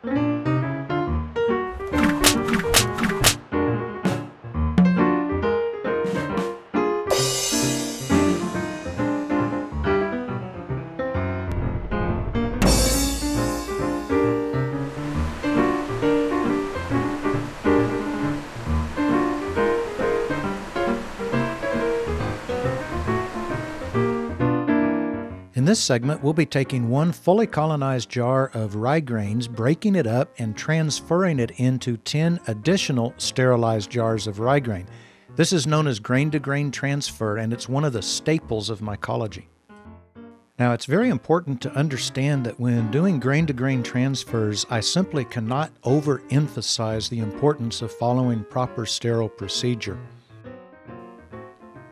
In this segment, we'll be taking one fully colonized jar of rye grains, breaking it up, and transferring it into 10 additional sterilized jars of rye grain. This is known as grain-to-grain transfer, and it's one of the staples of mycology. Now, it's very important to understand that when doing grain-to-grain transfers, I simply cannot overemphasize the importance of following proper sterile procedure.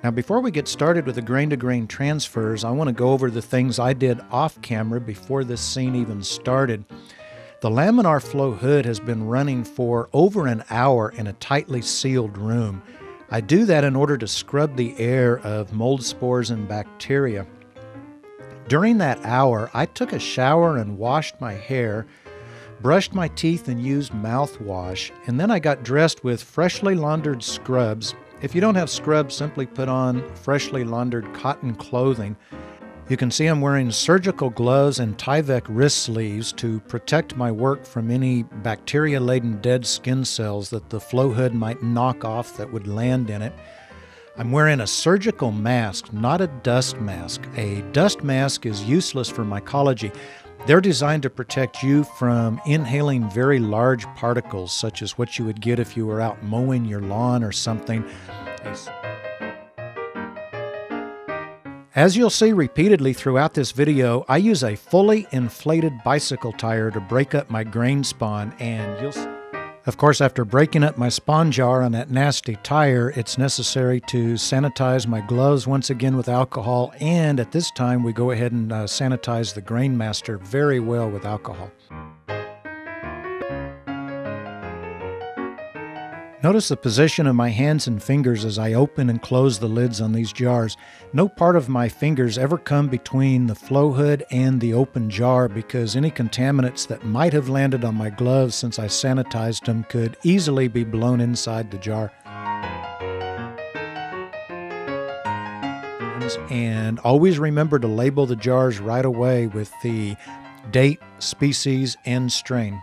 Now, before we get started with the grain-to-grain transfers, I want to go over the things I did off camera before this scene even started. The laminar flow hood has been running for over an hour in a tightly sealed room. I do that in order to scrub the air of mold spores and bacteria. During that hour, I took a shower and washed my hair, brushed my teeth and used mouthwash, and then I got dressed with freshly laundered scrubs. If you don't have scrubs, simply put on freshly laundered cotton clothing. You can see I'm wearing surgical gloves and Tyvek wrist sleeves to protect my work from any bacteria-laden dead skin cells that the flow hood might knock off that would land in it. I'm wearing a surgical mask, not a dust mask. A dust mask is useless for mycology. They're designed to protect you from inhaling very large particles, such as what you would get if you were out mowing your lawn or something. As you'll see repeatedly throughout this video, I use a fully inflated bicycle tire to break up my grain spawn, and of course, after breaking up my spawn jar on that nasty tire, it's necessary to sanitize my gloves once again with alcohol, and at this time we go ahead and sanitize the grain master very well with alcohol. Notice the position of my hands and fingers as I open and close the lids on these jars. No part of my fingers ever come between the flow hood and the open jar because any contaminants that might have landed on my gloves since I sanitized them could easily be blown inside the jar. And always remember to label the jars right away with the date, species, and strain.